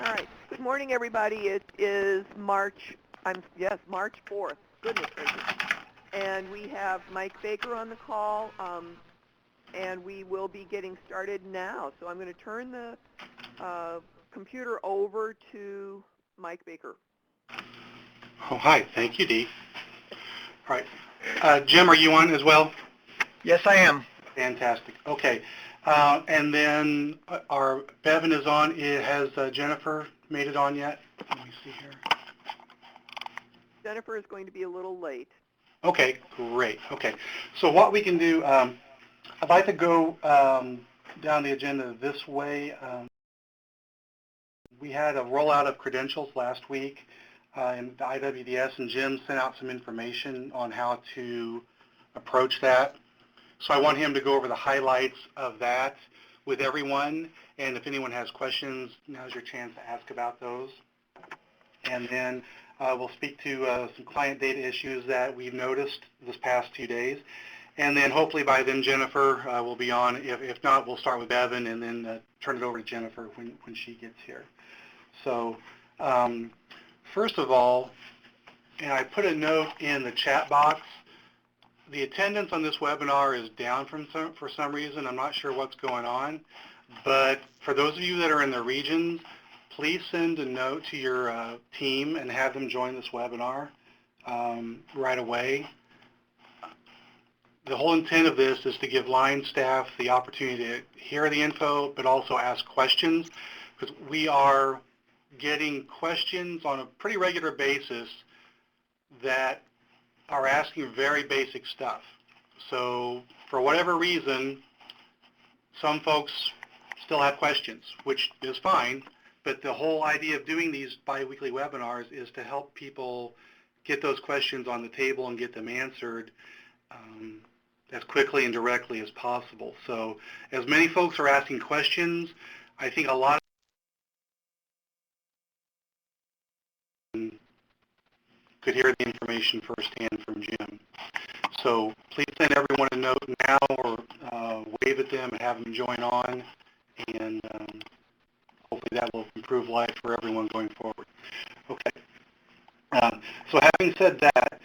All right. Good morning, everybody. It is March 4th. Goodness gracious. And we have Mike Baker on the call, and we will be getting started now. So I'm going to turn the computer over to Mike Baker. Oh, hi. Thank you, Dee. All right. Jim, are you on as well? Yes, I am. Fantastic. Okay. And then our Bevan is on. Has Jennifer made it on yet? Let me see here. Jennifer is going to be a little late. Okay, great. Okay. So what we can do, I'd like to go down the agenda this way. We had a rollout of credentials last week in the IWDS, and Jim sent out some information on how to approach that. So I want him to go over the highlights of that with everyone, and if anyone has questions, now's your chance to ask about those. And then we'll speak to some client data issues that we've noticed this past 2 days. And then hopefully by then Jennifer will be on. If not, we'll start with Bevan and then turn it over to Jennifer when she gets here. So first of all, and I put a note in the chat box, the attendance on this webinar is down for some reason. I'm not sure what's going on. But for those of you that are in the regions, please send a note to your team and have them join this webinar right away. The whole intent of this is to give line staff the opportunity to hear the info, but also ask questions, because we are getting questions on a pretty regular basis that are asking very basic stuff. So for whatever reason, some folks still have questions, which is fine, but the whole idea of doing these bi-weekly webinars is to help people get those questions on the table and get them answered as quickly and directly as possible. So as many folks are asking questions, I think a lot of could hear the information firsthand from Jim. So please send everyone a note now or wave at them and have them join on, and hopefully that will improve life for everyone going forward. Okay. So having said that,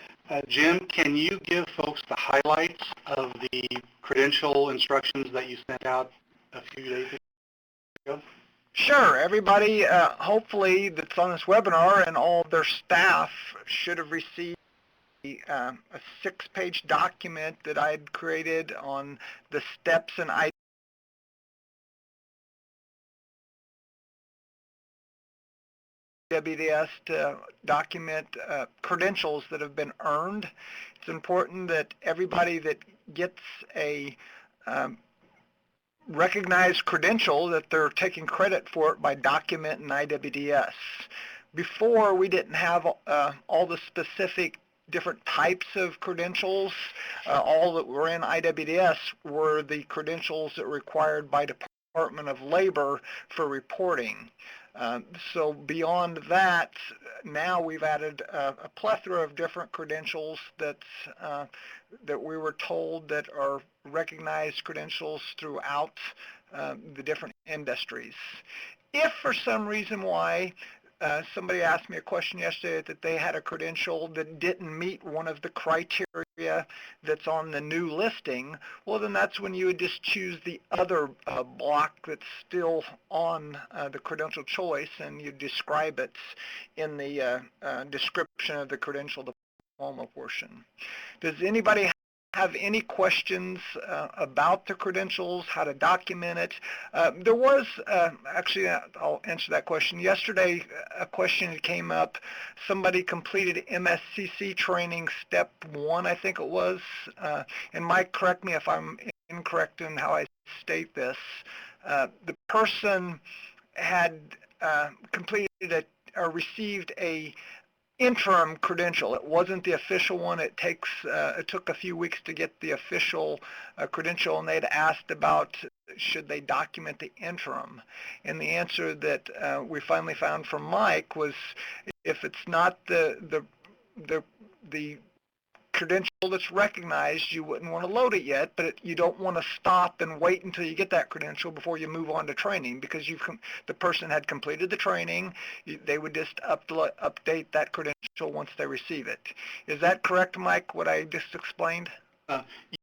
Jim, can you give folks the highlights of the credential instructions that you sent out a few days ago? Sure. Everybody, hopefully, that's on this webinar and all of their staff should have received a 6-page document that I'd created on the steps and IWDS to document credentials that have been earned. It's important that everybody that gets a recognized credential, that they're taking credit for it by documenting IWDS. Before, we didn't have all the specific different types of credentials. All that were in IWDS were the credentials that were required by Department of Labor for reporting. So beyond that, now we've added a plethora of different credentials that we were told that are recognized credentials throughout the different industries. If for some reason why somebody asked me a question yesterday that they had a credential that didn't meet one of the criteria that's on the new listing, well, then that's when you would just choose the other block that's still on the credential choice, and you describe it in the description of the credential diploma portion. Does anybody have any questions about the credentials, how to document it? There was, actually, I'll answer that question. Yesterday, a question came up. Somebody completed MSCC training step 1, I think it was. And Mike, correct me if I'm incorrect in how I state this. The person had completed or received a interim credential. It wasn't the official one. It took a few weeks to get the official credential, and they'd asked about should they document the interim. And the answer that we finally found from Mike was if it's not the credential that's recognized, you wouldn't want to load it yet, but you don't want to stop and wait until you get that credential before you move on to training, because the person had completed the training. They would just update that credential once they receive it. Is that correct, Mike, what I just explained?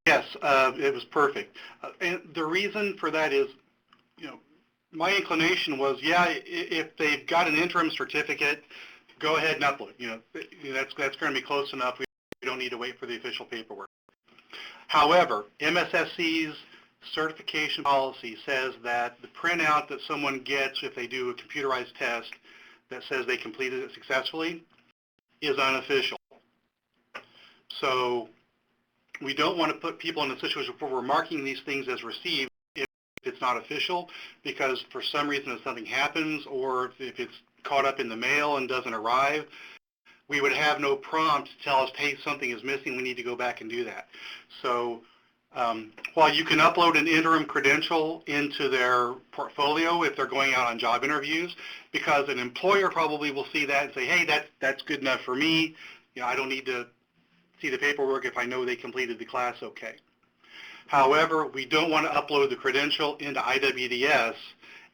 Yes, it was perfect. And the reason for that is, my inclination was, if they've got an interim certificate, go ahead and upload. That's going to be close enough. We don't need to wait for the official paperwork. However, MSSC's certification policy says that the printout that someone gets if they do a computerized test that says they completed it successfully is unofficial. So we don't want to put people in a situation where we're marking these things as received if it's not official, because for some reason if something happens or if it's caught up in the mail and doesn't arrive, we would have no prompt to tell us, hey, something is missing, we need to go back and do that. So while you can upload an interim credential into their portfolio if they're going out on job interviews, because an employer probably will see that and say, hey, that's good enough for me. I don't need to see the paperwork if I know they completed the class okay. However, we don't want to upload the credential into IWDS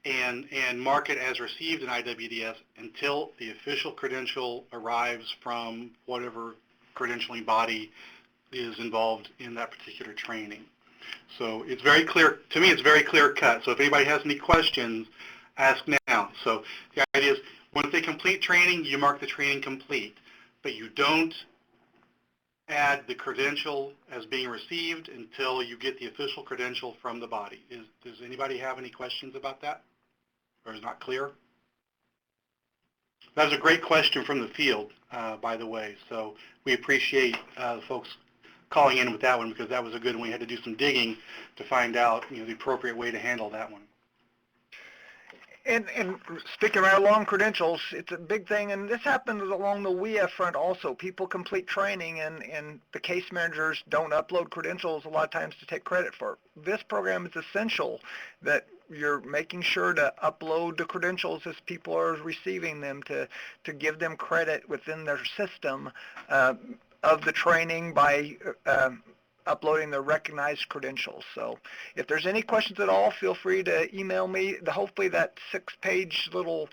and mark it as received in IWDS until the official credential arrives from whatever credentialing body is involved in that particular training. So it's very clear, to me it's very clear cut. So if anybody has any questions, ask now. So the idea is once they complete training, you mark the training complete, but you don't add the credential as being received until you get the official credential from the body. Does anybody have any questions about that? Or is not clear? That was a great question from the field, by the way. So we appreciate folks calling in with that one, because that was a good one. We had to do some digging to find out the appropriate way to handle that one. And sticking right along credentials, it's a big thing, and this happens along the WEA front also. People complete training, and the case managers don't upload credentials a lot of times to take credit for it. This program is essential that you're making sure to upload the credentials as people are receiving them to give them credit within their system of the training by uploading the recognized credentials. So if there's any questions at all, feel free to email me. Hopefully that 6-page little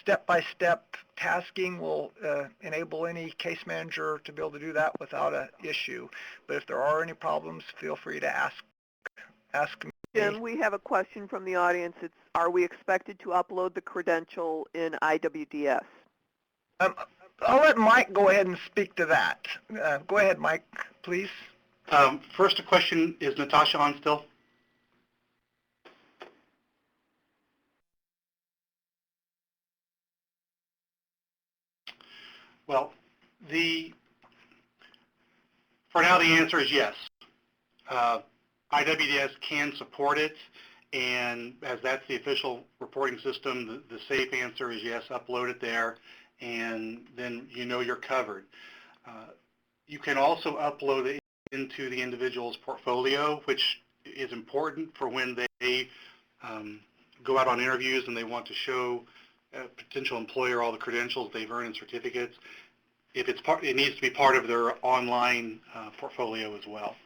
step-by-step tasking will enable any case manager to be able to do that without an issue. But if there are any problems, feel free to ask me. Jim, we have a question from the audience. It's, are we expected to upload the credential in IWDS? I'll let Mike go ahead and speak to that. Go ahead, Mike, please. First, a question, is Natasha on still? Well, for now the answer is yes. IWDS can support it, and as that's the official reporting system, the safe answer is yes, upload it there, and then you're covered. You can also upload it into the individual's portfolio, which is important for when they go out on interviews and they want to show a potential employer all the credentials they've earned and certificates. If it's it needs to be part of their online portfolio as well.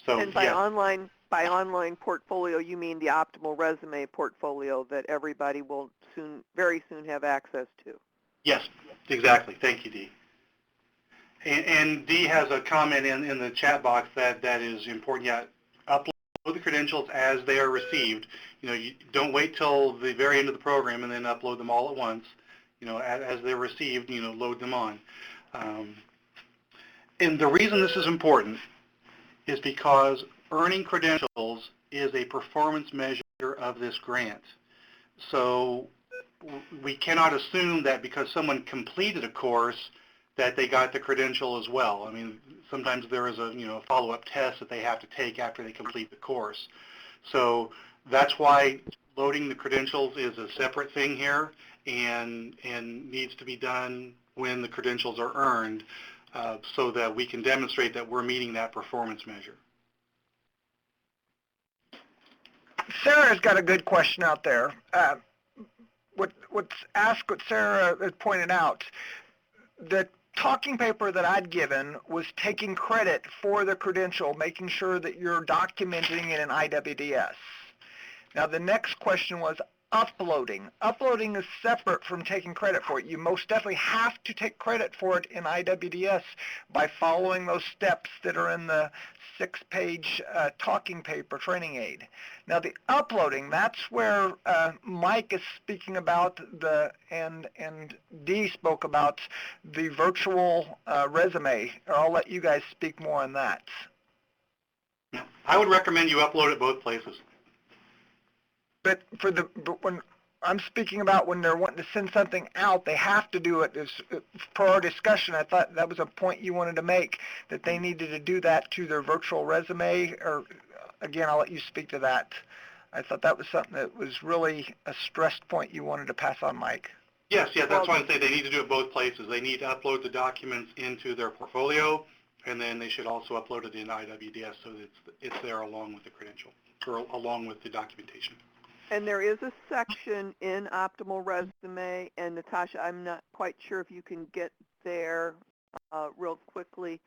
So, and by online portfolio, you mean the optimal resume portfolio that everybody will very soon have access to? Yes, exactly. Thank you, Dee. And Dee has a comment in the chat box that is important. Yeah, upload the credentials as they are received. You don't wait till the very end of the program and then upload them all at once. As they're received, load them on. And the reason this is important is because earning credentials is a performance measure of this grant. So we cannot assume that because someone completed a course that they got the credential as well. I mean, sometimes there is a follow-up test that they have to take after they complete the course. So that's why loading the credentials is a separate thing here and needs to be done when the credentials are earned so that we can demonstrate that we're meeting that performance measure. Sarah's got a good question out there. What Sarah had pointed out, that talking paper that I'd given was taking credit for the credential, making sure that you're documenting it in IWDS. Now the next question was uploading. Uploading is separate from taking credit for it. You most definitely have to take credit for it in IWDS by following those steps that are in the 6-page talking paper training aid. Now the uploading, that's where Mike is speaking about and Dee spoke about the virtual resume. I'll let you guys speak more on that. I would recommend you upload it both places. But when I'm speaking about when they're wanting to send something out, they have to do it. Per our discussion, I thought that was a point you wanted to make, that they needed to do that to their virtual resume. Or again, I'll let you speak to that. I thought that was something that was really a stressed point you wanted to pass on, Mike. Yes, that's why I say they need to do it both places. They need to upload the documents into their portfolio, and then they should also upload it in IWDS so that it's there along with the credential, or along with the documentation. And there is a section in Optimal Resume, and Natasha, I'm not quite sure if you can get there real quickly.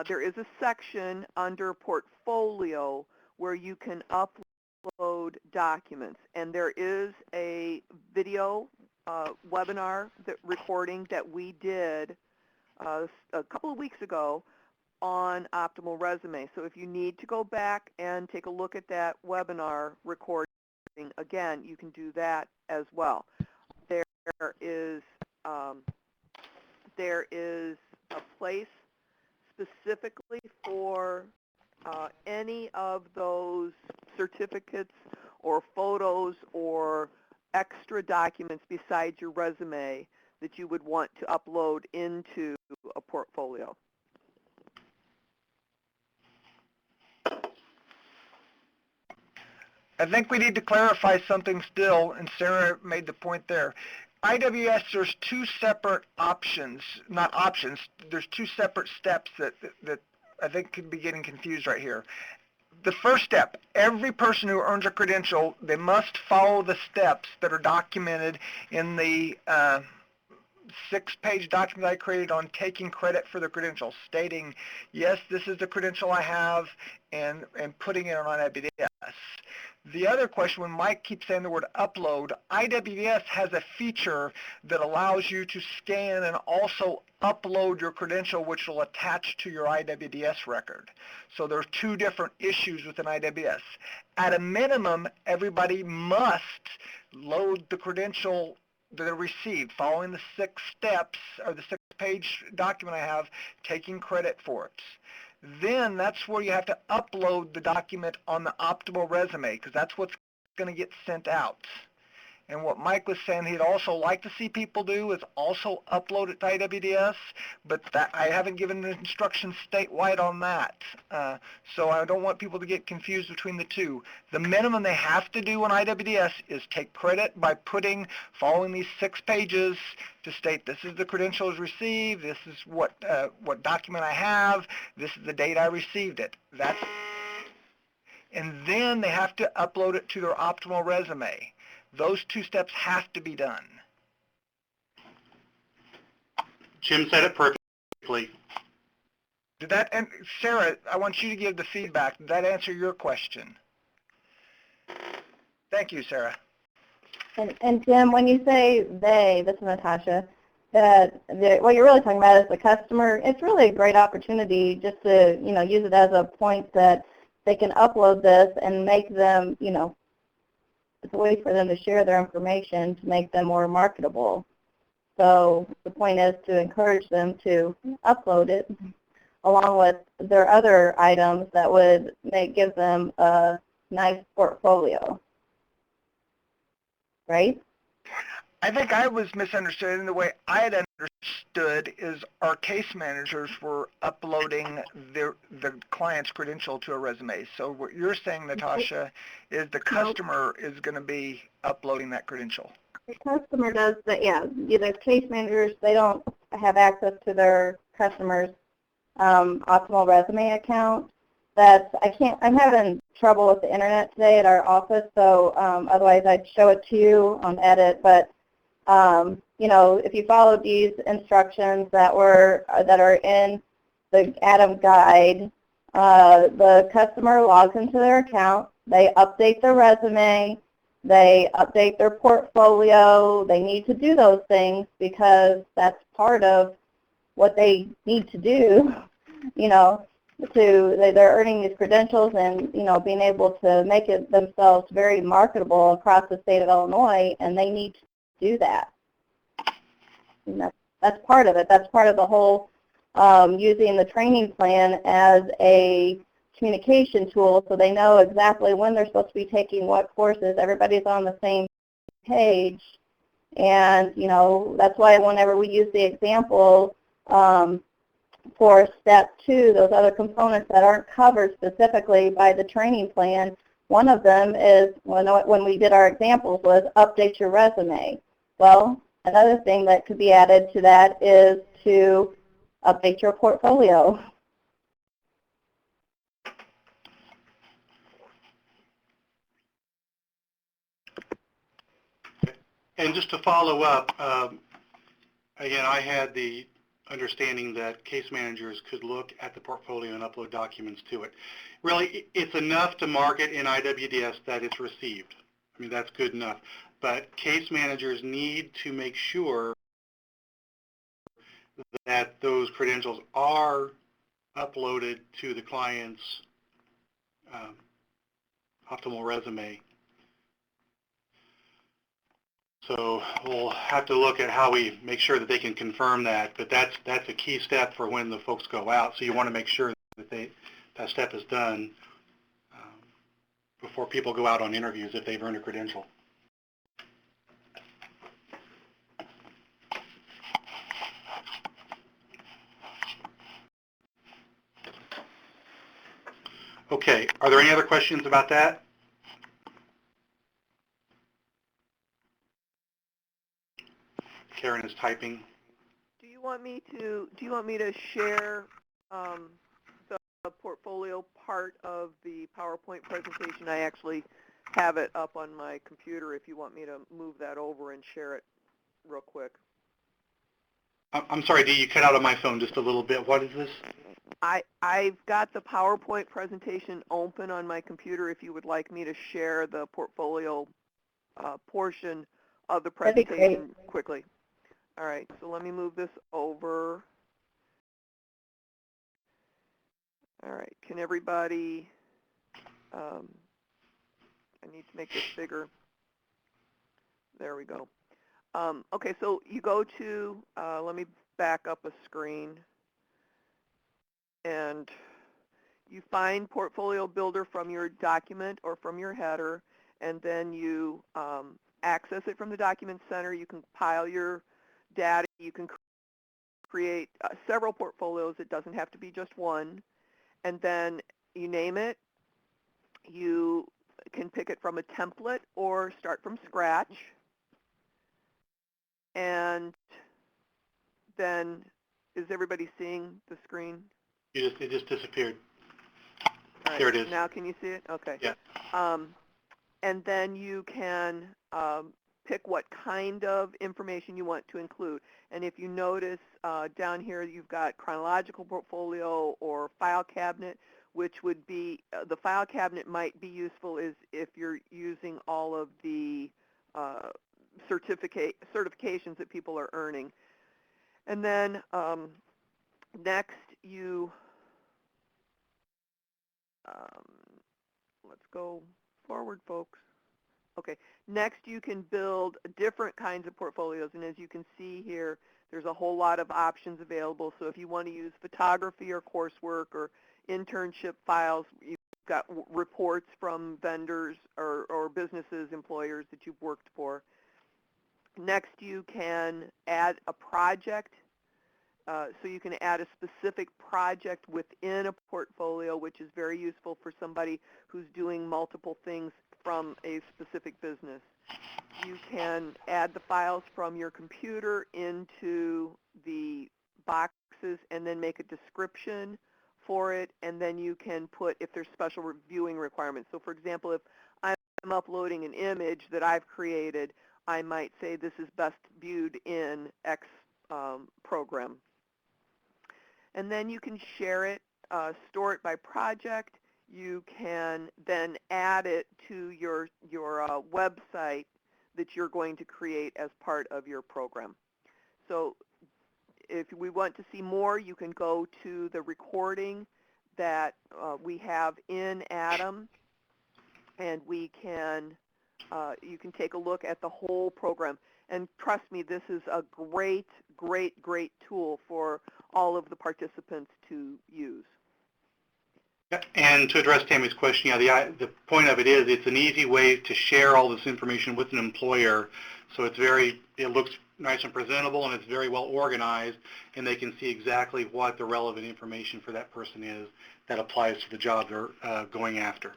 There is a section under Portfolio where you can upload documents, and there is a video webinar recording that we did a couple of weeks ago on Optimal Resume. So if you need to go back and take a look at that webinar recording, again, you can do that as well. There is a place specifically for any of those certificates or photos or extra documents besides your resume that you would want to upload into a portfolio. I think we need to clarify something still, and Sarah made the point there. IWS, there's two separate options, not options, there's two separate steps that I think could be getting confused right here. The first step, every person who earns a credential, they must follow the steps that are documented in the 6-page document I created on taking credit for the credential, stating, yes, this is the credential I have, and putting it on IWS. The other question, when Mike keeps saying the word upload, IWS has a feature that allows you to scan and also upload your credential, which will attach to your IWDS record. So there are two different issues within IWS. At a minimum, everybody must load the credential that are received, following the 6 steps, or the 6-page document I have, taking credit for it. Then that's where you have to upload the document on the Optimal Resume, because that's what's going to get sent out. And what Mike was saying he'd also like to see people do is also upload it to IWDS, but that, I haven't given the instructions statewide on that. So I don't want people to get confused between the two. The minimum they have to do on IWDS is take credit by following these 6 pages to state this is the credentials received, this is what document I have, this is the date I received it. And then they have to upload it to their Optimal Resume. Those 2 steps have to be done. Jim said it perfectly. Did that, and Sarah, I want you to give the feedback. Did that answer your question? Thank you, Sarah. And Jim, when you say they, this is Natasha, what you're really talking about is the customer. It's really a great opportunity just to, use it as a point that they can upload this and make them, it's a way for them to share their information to make them more marketable. So the point is to encourage them to upload it along with their other items that would give them a nice portfolio. Right? I think I was misunderstood, and the way I had understood is our case managers were uploading the client's credential to a resume. So what you're saying, Natasha, is the customer is going to be uploading that credential. The customer does that, yeah. The case managers, they don't have access to their customer's Optimal Resume account. I'm having trouble with the internet today at our office, so otherwise I'd show it to you on edit, but if you follow these instructions that are in the ATIM guide, the customer logs into their account, they update their resume, they update their portfolio. They need to do those things because that's part of what they need to do, they're earning these credentials and, being able to make it themselves very marketable across the state of Illinois, and they need to do that. And that's part of it. That's part of the whole using the training plan as a communication tool so they know exactly when they're supposed to be taking what courses. Everybody's on the same page. And, that's why whenever we use the example for step 2, those other components that aren't covered specifically by the training plan, one of them is, when we did our examples, was update your resume. Well, another thing that could be added to that is to update your portfolio. And just to follow up, again, I had the understanding that case managers could look at the portfolio and upload documents to it. Really, it's enough to mark it in IWDS that it's received. I mean, that's good enough. But case managers need to make sure that those credentials are uploaded to the client's optimal resume. So we'll have to look at how we make sure that they can confirm that, but that's a key step for when the folks go out. So you want to make sure that that step is done before people go out on interviews if they've earned a credential. Okay, are there any other questions about that? Karen is typing. Do you want me to share the portfolio part of the PowerPoint presentation? I actually have it up on my computer if you want me to move that over and share it real quick. I'm sorry, Dee, you cut out on my phone just a little bit. What is this? I've got the PowerPoint presentation open on my computer if you would like me to share the portfolio portion of the presentation quickly. All right, so let me move this over. All right, can everybody, I need to make this bigger. There we go. Okay, so you go to, let me back up a screen, and you find Portfolio Builder from your document or from your header, and then you access it from the Document Center. You can compile your data. You can create several portfolios. It doesn't have to be just one. And then you name it. You can pick it from a template or start from scratch. And then, is everybody seeing the screen? It just disappeared. All right, there it is. Now can you see it? Okay. Yeah. And then you can pick what kind of information you want to include. And if you notice down here, you've got chronological portfolio or file cabinet, which would be, the file cabinet might be useful is if you're using all of the certifications that people are earning. And then next you, let's go forward, folks. Okay, next you can build different kinds of portfolios, and as you can see here, there's a whole lot of options available. So if you want to use photography or coursework or internship files, you've got reports from vendors or businesses, employers that you've worked for. Next, you can add a project. So you can add a specific project within a portfolio, which is very useful for somebody who's doing multiple things from a specific business. You can add the files from your computer into the boxes and then make a description for it, and then you can put if there's special viewing requirements. So for example, if I'm uploading an image that I've created, I might say this is best viewed in X program. And then you can share it, store it by project. You can then add it to your website that you're going to create as part of your program. So if we want to see more, you can go to the recording that we have in ATIM, and we can you can take a look at the whole program. And trust me, this is a great, great, great tool for all of the participants to use. And to address Tammy's question, yeah, the point of it is it's an easy way to share all this information with an employer. So it looks nice and presentable, and it's very well organized, and they can see exactly what the relevant information for that person is that applies to the job they're going after.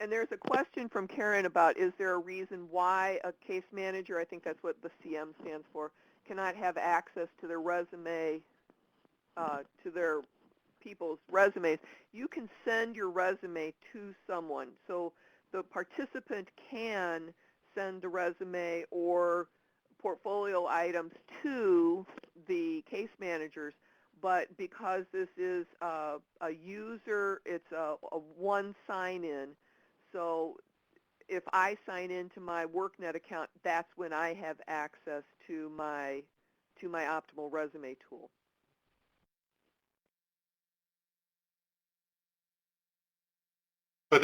And there's a question from Karen about, is there a reason why a case manager, I think that's what the CM stands for, cannot have access to their resume, to their people's resumes? You can send your resume to someone. So the participant can send the resume or portfolio items to the case managers, but because this is a user, it's a one sign-in. So if I sign into my WorkNet account, that's when I have access to my Optimal Resume tool. But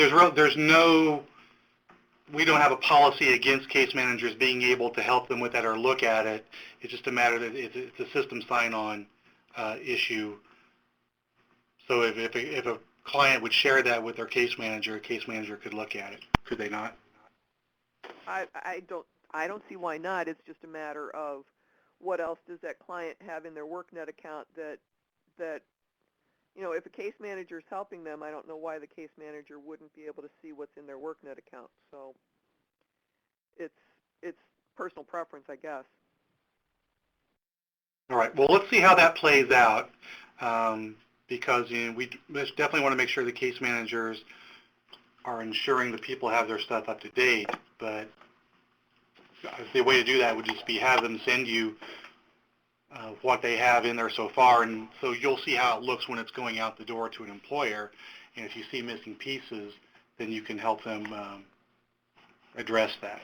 we don't have a policy against case managers being able to help them with that or look at it. It's just a matter that it's a system sign-on issue. So if a client would share that with their case manager, a case manager could look at it. Could they not? I don't see why not. It's just a matter of what else does that client have in their WorkNet account that if a case manager is helping them, I don't know why the case manager wouldn't be able to see what's in their WorkNet account. So it's personal preference, I guess. All right. Well, let's see how that plays out, because we definitely want to make sure the case managers are ensuring that people have their stuff up to date. But the way to do that would just be have them send you what they have in there so far, and so you'll see how it looks when it's going out the door to an employer. And if you see missing pieces, then you can help them address that.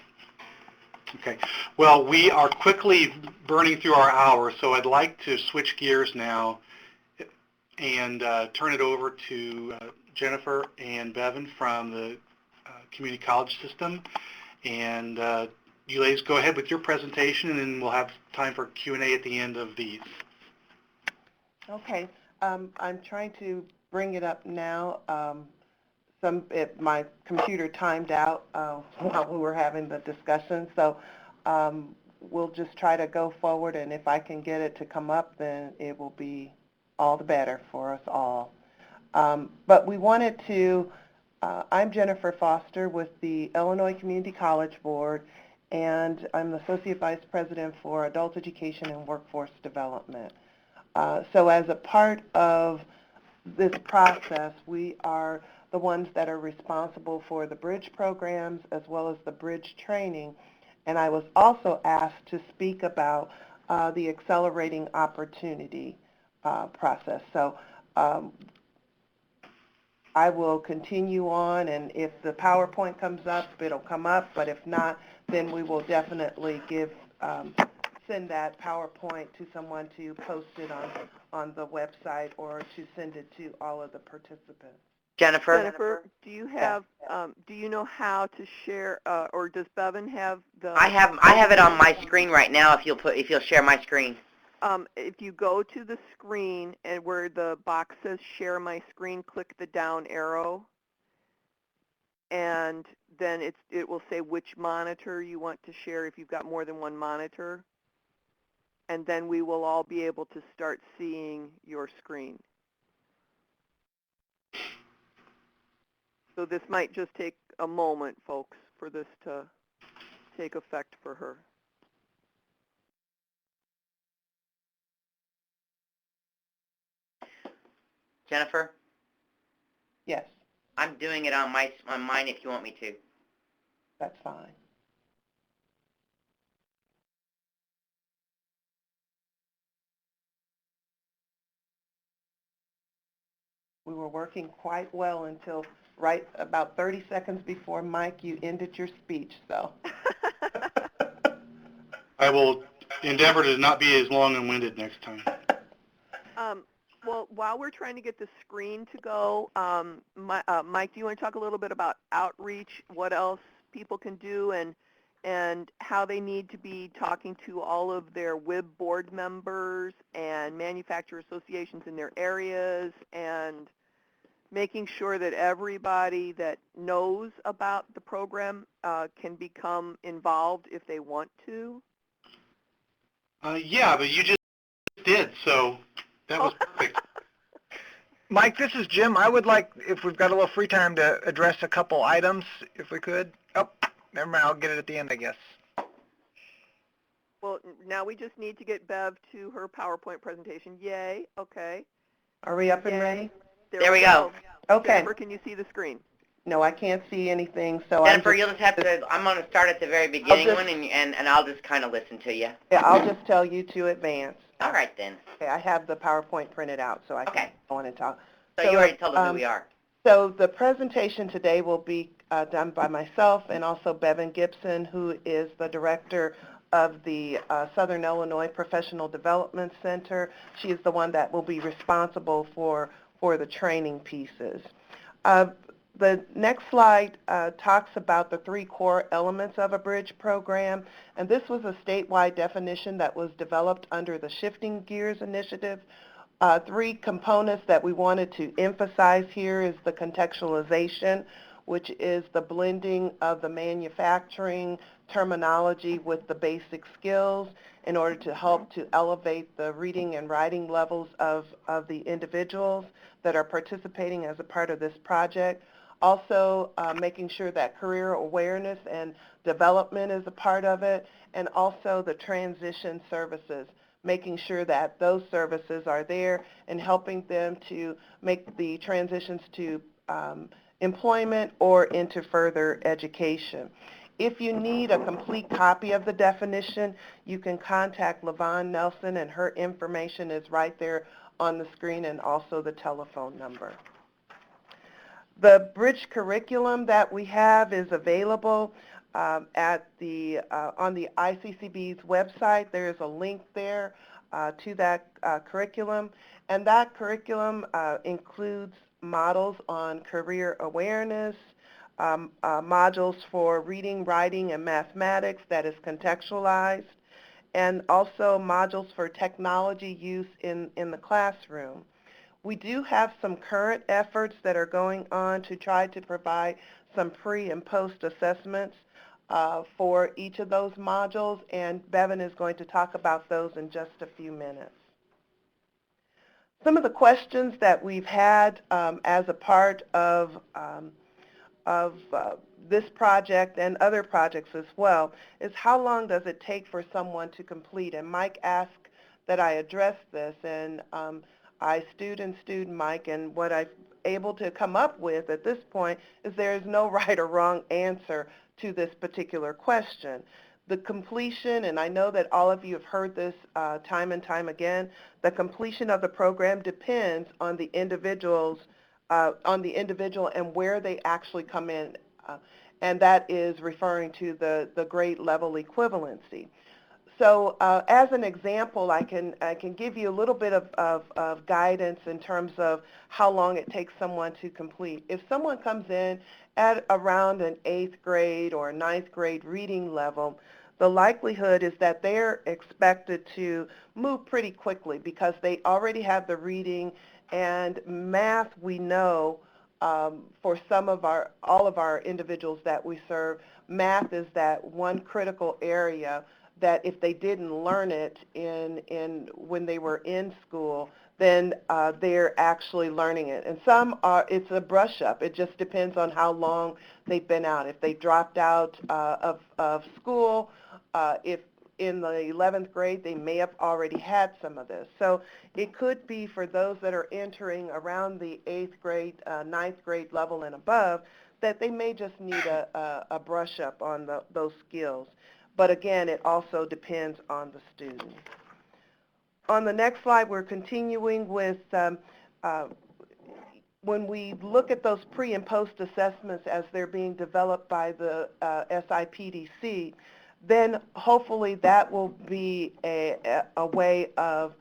Okay. Well, we are quickly burning through our hour, so I'd like to switch gears now and turn it over to Jennifer and Bevan from the community college system. And you ladies go ahead with your presentation, and then we'll have time for Q&A at the end of these. Okay. I'm trying to bring it up now. My computer timed out while we were having the discussion, so we'll just try to go forward, and if I can get it to come up, then it will be all the better for us all. But we wanted to, I'm Jennifer Foster with the Illinois Community College Board, and I'm the Associate Vice President for Adult Education and Workforce Development. So as a part of this process, we are the ones that are responsible for the bridge programs as well as the bridge training. And I was also asked to speak about the accelerating opportunity process. So I will continue on, and if the PowerPoint comes up, it'll come up, but if not, then we will definitely send that PowerPoint to someone to post it on the website or to send it to all of the participants. Jennifer, do you have do you know how to share, or does Bevan have the? I have it on my screen right now. If you'll share my screen. If you go to the screen and where the box says Share My Screen, click the down arrow, and then it will say which monitor you want to share if you've got more than one monitor, and then we will all be able to start seeing your screen. So this might just take a moment, folks, for this to take effect for her. Jennifer? Yes, I'm doing it on mine if you want me to. that's fine. We were working quite well until right about 30 seconds before, Mike, you ended your speech, so. I will endeavor to not be as long and winded next time. Well, while we're trying to get the screen to go, Mike, do you want to talk a little bit about outreach, what else people can do, and how they need to be talking to all of their WIB board members and manufacturer associations in their areas, and making sure that everybody that knows about the program can become involved if they want to? Yeah, but you just did, so that was perfect. Mike, this is Jim. I would like, if we've got a little free time, to address a couple items, if we could. Oh, never mind. I'll get it at the end, I guess. Well, now we just need to get Bev to her PowerPoint presentation. Yay. Okay. Are we up and Yay. ready? There we go. Okay. Jennifer, can you see the screen? No, I can't see anything, so Jennifer, you'll just have to, I'm going to start at the very beginning just- one, and I'll just kind of listen to you. Yeah, I'll just tell you to advance. All right, then. Okay, I have the PowerPoint printed out, so I can Okay. go on and talk. So you already told them who we are. So the presentation today will be done by myself and also Bevan Gibson, who is the director of the Southern Illinois Professional Development Center. She is the one that will be responsible for the training pieces. The next slide talks about the 3 core elements of a bridge program, and this was a statewide definition that was developed under the Shifting Gears Initiative. 3 components that we wanted to emphasize here is the contextualization, which is the blending of the manufacturing terminology with the basic skills in order to help to elevate the reading and writing levels of the individuals that are participating as a part of this project. Also, making sure that career awareness and development is a part of it, and also the transition services, making sure that those services are there and helping them to make the transitions to employment or into further education. If you need a complete copy of the definition, you can contact LaVon Nelson, and her information is right there on the screen, and also the telephone number. The bridge curriculum that we have is available on the ICCB's website. There is a link there to that curriculum, and that curriculum includes models on career awareness, modules for reading, writing, and mathematics that is contextualized, and also modules for technology use in the classroom. We do have some current efforts that are going on to try to provide some pre- and post-assessments for each of those modules, and Bevan is going to talk about those in just a few minutes. Some of the questions that we've had as a part of this project and other projects as well is, how long does it take for someone to complete? And Mike asked that I address this, and I stewed Mike, and what I'm able to come up with at this point is there is no right or wrong answer to this particular question. The completion, and I know that all of you have heard this time and time again, the completion of the program depends on the individual and where they actually come in, and that is referring to the grade level equivalency. So as an example, I can give you a little bit of guidance in terms of how long it takes someone to complete. If someone comes in at around an 8th grade or a 9th grade reading level, the likelihood is that they're expected to move pretty quickly because they already have the reading, and math, we know for all of our individuals that we serve, math is that one critical area that if they didn't learn it when they were in school, then they're actually learning it. And some it's a brush up. It just depends on how long they've been out. If they dropped out of school, if in the 11th grade, they may have already had some of this. So it could be for those that are entering around the 8th grade, 9th grade level and above, that they may just need a brush up on those skills. But again, it also depends on the student. On the next slide, we're continuing with when we look at those pre and post assessments as they're being developed by the SIPDC, then hopefully that will be a way of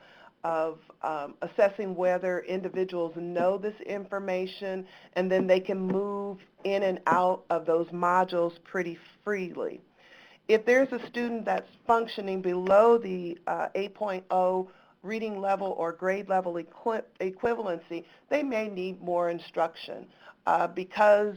assessing whether individuals know this information, and then they can move in and out of those modules pretty freely. If there's a student that's functioning below the 8.0 reading level or grade level equivalency, they may need more instruction because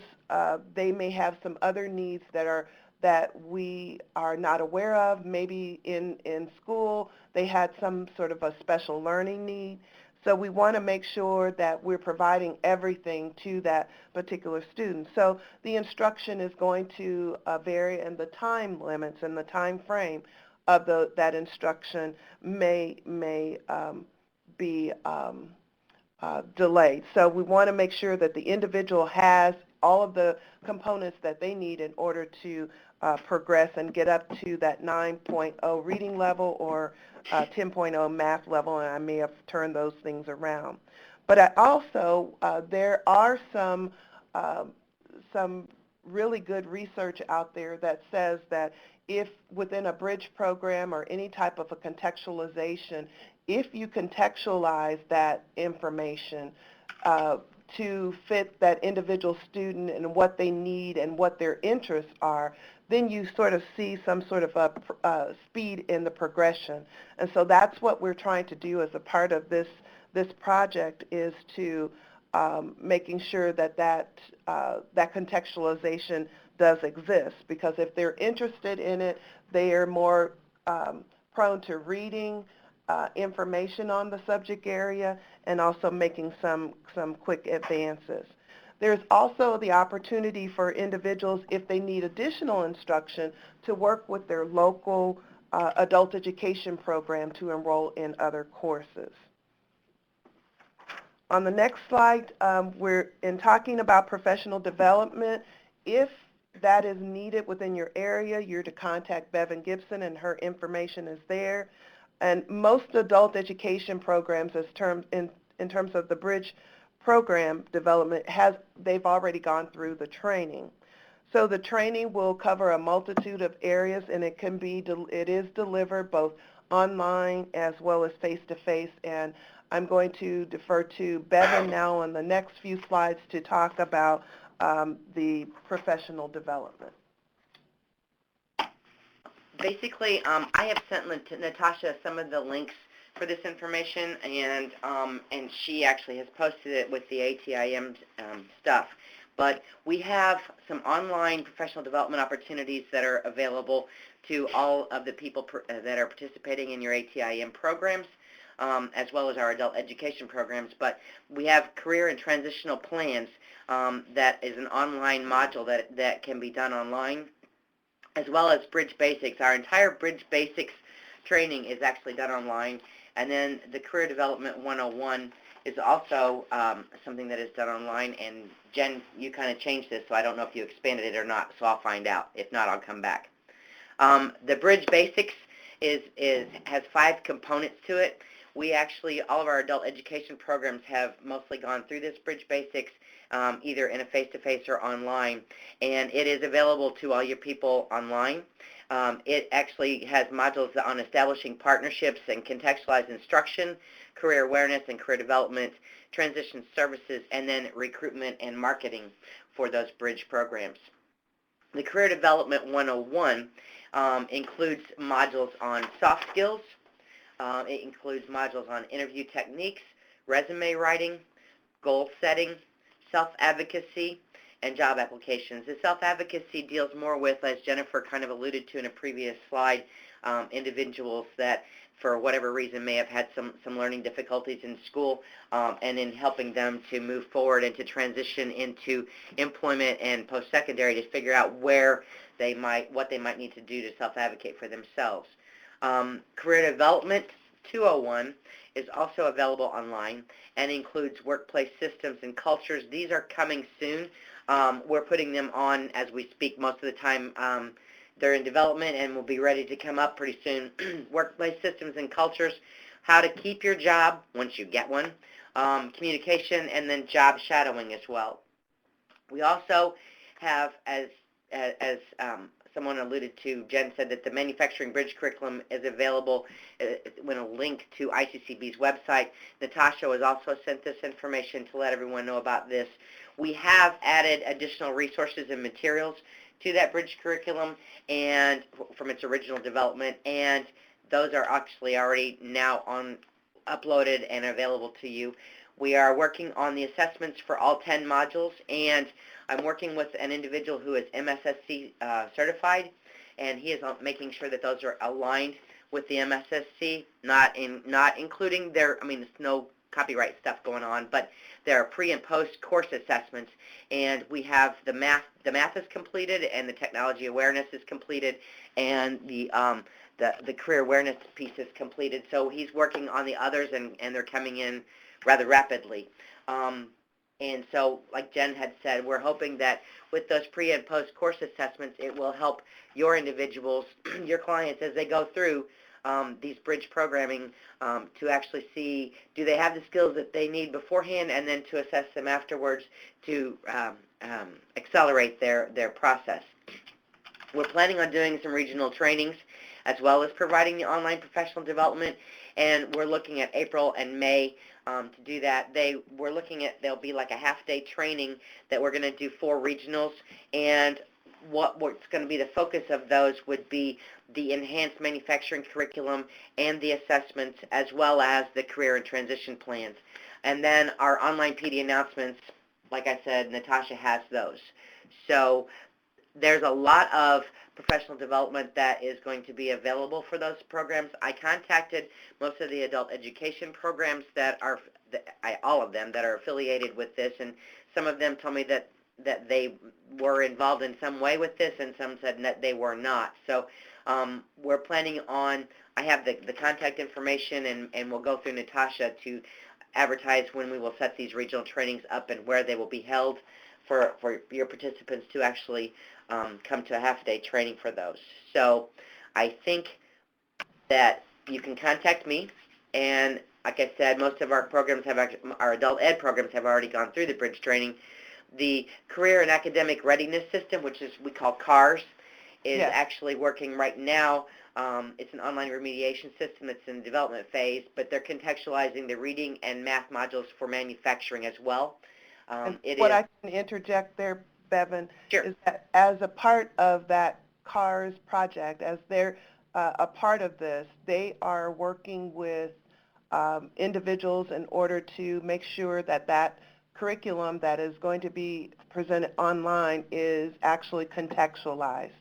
they may have some other needs that we are not aware of. Maybe in school they had some sort of a special learning need. So we want to make sure that we're providing everything to that particular student. So the instruction is going to vary, and the time limits and the time frame of that instruction may be delayed. So we want to make sure that the individual has all of the components that they need in order to progress and get up to that 9.0 reading level or 10.0 math level, and I may have turned those things around. But there are some really good research out there that says that if within a bridge program or any type of a contextualization, if you contextualize that information to fit that individual student and what they need and what their interests are, then you sort of see some sort of a speed in the progression. And so that's what we're trying to do as a part of this project, is to making sure that contextualization does exist, because if they're interested in it, they are more prone to reading information on the subject area and also making some quick advances. There's also the opportunity for individuals, if they need additional instruction, to work with their local adult education program to enroll in other courses. On the next slide, we're in talking about professional development. If that is needed within your area, you're to contact Bevan Gibson, and her information is there. And most adult education programs, in terms of the bridge program development, they've already gone through the training. So the training will cover a multitude of areas, and it is delivered both online as well as face-to-face. And I'm going to defer to Bevan now on the next few slides to talk about the professional development. Basically, I have sent Natasha some of the links for this information, and she actually has posted it with the ATIM stuff. But we have some online professional development opportunities that are available to all of the people that are participating in your ATIM programs, as well as our adult education programs. But we have career and transitional plans that is an online module that can be done online, as well as Bridge Basics. Our entire Bridge Basics training is actually done online. And then the Career Development 101 is also something that is done online. And Jen, you kind of changed this, so I don't know if you expanded it or not, so I'll find out. If not, I'll come back. The Bridge Basics has 5 components to it. We actually, all of our adult education programs have mostly gone through this Bridge Basics, either in a face-to-face or online, and it is available to all your people online. It actually has modules on establishing partnerships and contextualized instruction, career awareness and career development, transition services, and then recruitment and marketing for those bridge programs. The Career Development 101 includes modules on soft skills. It includes modules on interview techniques, resume writing, goal setting, self-advocacy, and job applications. The self-advocacy deals more with, as Jennifer kind of alluded to in a previous slide, individuals that for whatever reason may have had some learning difficulties in school, and in helping them to move forward and to transition into employment and post-secondary to figure out what they might need to do to self-advocate for themselves. Career Development 201 is also available online and includes workplace systems and cultures. These are coming soon. We're putting them on as we speak. Most of the time they're in development and will be ready to come up pretty soon. Workplace systems and cultures, how to keep your job once you get one, communication, and then job shadowing as well. We also have, as someone alluded to, Jen said that the manufacturing bridge curriculum is available when a link to ICCB's website. Natasha has also sent this information to let everyone know about this. We have added additional resources and materials to that bridge curriculum and from its original development, and those are actually already now uploaded and available to you. We are working on the assessments for all 10 modules, and I'm working with an individual who is MSSC certified, and he is making sure that those are aligned with the MSSC, not including there's no copyright stuff going on, but there are pre and post course assessments, and we have the math is completed, and the technology awareness is completed, and the career awareness piece is completed. So he's working on the others, and they're coming in rather rapidly. And so, like Jen had said, we're hoping that with those pre- and post-course assessments, it will help your individuals, your clients, as they go through these bridge programming to actually see, do they have the skills that they need beforehand, and then to assess them afterwards to accelerate their process. We're planning on doing some regional trainings as well as providing the online professional development, and we're looking at April and May to do that. There'll be like a half-day training that we're going to do for regionals, and what's going to be the focus of those would be the enhanced manufacturing curriculum and the assessments, as well as the career and transition plans. And then our online PD announcements, like I said, Natasha has those. So there's a lot of professional development that is going to be available for those programs. I contacted most of the adult education programs that are, all of them that are affiliated with this, and some of them told me that they were involved in some way with this, and some said that they were not. So we're planning on, I have the contact information, and we'll go through Natasha to advertise when we will set these regional trainings up and where they will be held for your participants to actually come to a half-day training for those. So I think that you can contact me, and like I said, most of our programs our adult ed programs have already gone through the bridge training. The Career and Academic Readiness System, which we call CARS, is actually working right now. It's an online remediation system that's in the development phase, but they're contextualizing the reading and math modules for manufacturing as well. I can interject there, Bevan, sure, is that as a part of that CARS project, as they're a part of this, they are working with individuals in order to make sure that that curriculum that is going to be presented online is actually contextualized.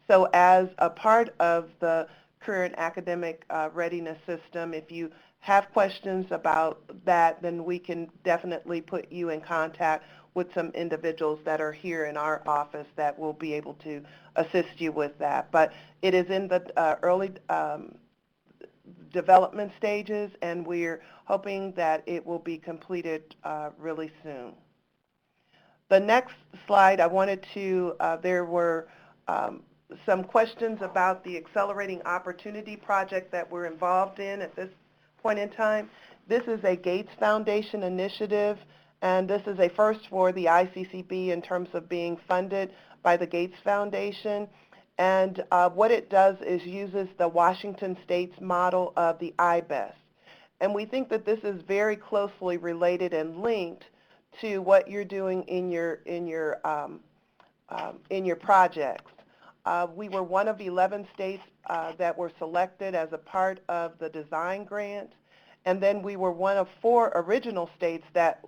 So as a part of the Career and Academic Readiness System, if you have questions about that, then we can definitely put you in contact with some individuals that are here in our office that will be able to assist you with that. But it is in the early development stages, and we're hoping that it will be completed really soon. The next slide, I wanted to, there were some questions about the Accelerating Opportunity Project that we're involved in at this point in time. This is a Gates Foundation initiative, and this is a first for the ICCB in terms of being funded by the Gates Foundation. And what it does is uses the Washington State's model of the IBEST. And we think that this is very closely related and linked to what you're doing in your projects. We were one of 11 states that were selected as a part of the design grant, and then we were one of 4 original states that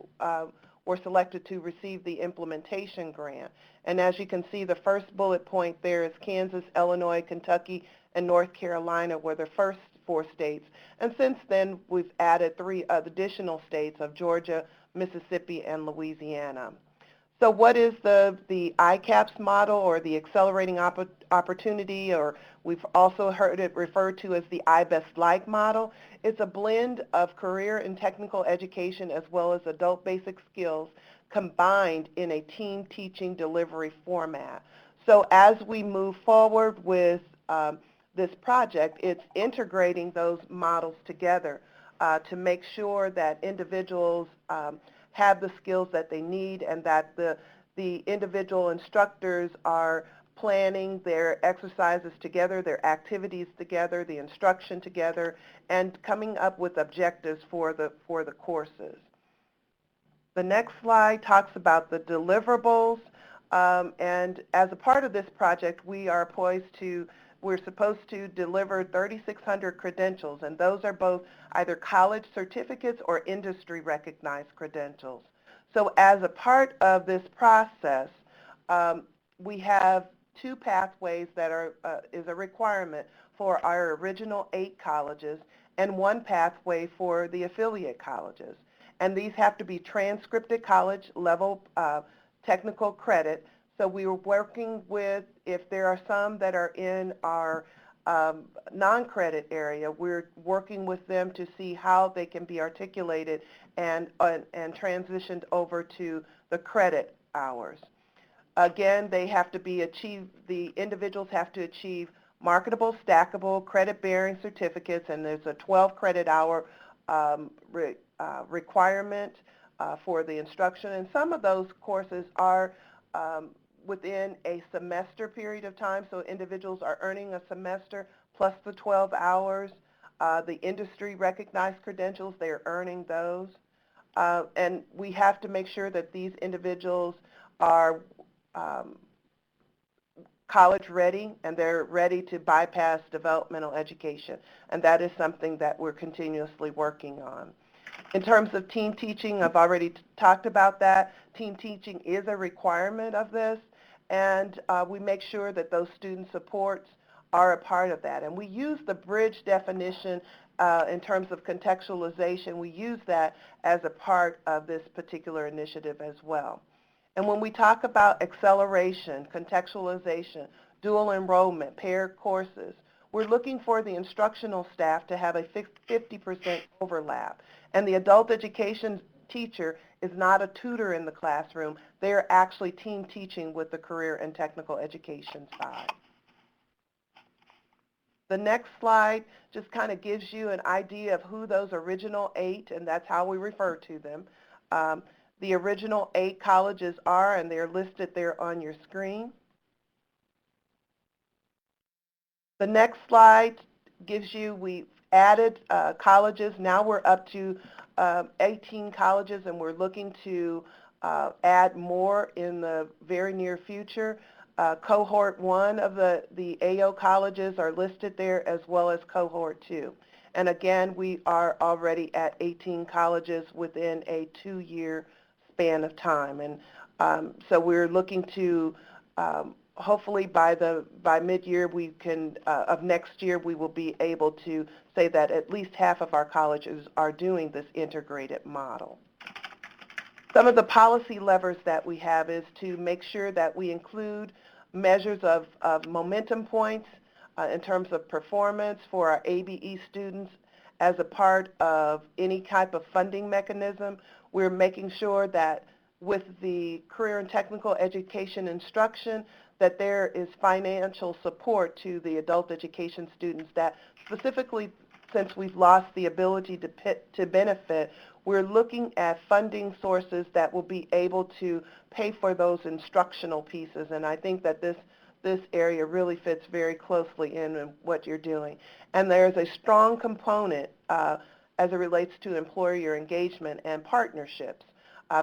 were selected to receive the implementation grant. And as you can see, the first bullet point there is Kansas, Illinois, Kentucky, and North Carolina were the first 4 states. And since then, we've added 3 additional states of Georgia, Mississippi, and Louisiana. So what is the ICAPS model, or the Accelerating Opportunity, or we've also heard it referred to as the IBEST-like model? It's a blend of career and technical education as well as adult basic skills combined in a team teaching delivery format. So as we move forward with this project, it's integrating those models together. to make sure that individuals have the skills that they need and that the individual instructors are planning their exercises together, their activities together, the instruction together, and coming up with objectives for the courses. The next slide talks about the deliverables, and as a part of this project, we're supposed to deliver 3,600 credentials, and those are both either college certificates or industry recognized credentials. So as a part of this process, we have 2 pathways that is a requirement for our original 8 colleges and 1 pathway for the affiliate colleges. And these have to be transcripted college level technical credit. So we were working with, if there are some that are in our non-credit area, we're working with them to see how they can be articulated and transitioned over to the credit hours. Again, they have to be the individuals have to achieve marketable, stackable, credit-bearing certificates, and there's a 12 credit hour requirement for the instruction. And some of those courses are within a semester period of time, so individuals are earning a semester plus the 12 hours. The industry recognized credentials, they're earning those. And we have to make sure that these individuals are college ready and they're ready to bypass developmental education. And that is something that we're continuously working on. In terms of team teaching, I've already talked about that. Team teaching is a requirement of this, and we make sure that those student supports are a part of that. And we use the bridge definition in terms of contextualization. We use that as a part of this particular initiative as well. And when we talk about acceleration, contextualization, dual enrollment, paired courses, we're looking for the instructional staff to have a 50% overlap. And the adult education teacher is not a tutor in the classroom. They are actually team teaching with the career and technical education side. The next slide just kind of gives you an idea of who those original 8, and that's how we refer to them. The original 8 colleges are, and they're listed there on your screen. The next slide gives you, we added colleges. Now we're up to 18 colleges, and we're looking to add more in the very near future. Cohort 1 of the AO colleges are listed there, as well as cohort 2. And again, we are already at 18 colleges within a 2-year span of time. And so we're looking to hopefully by mid-year we can of next year we will be able to say that at least half of our colleges are doing this integrated model. Some of the policy levers that we have is to make sure that we include measures of momentum points in terms of performance for our ABE students as a part of any type of funding mechanism. We're making sure that with the career and technical education instruction that there is financial support to the adult education students, that specifically since we've lost the ability to benefit, we're looking at funding sources that will be able to pay for those instructional pieces. And I think that this area really fits very closely in what you're doing. And there's a strong component as it relates to employer engagement and partnerships.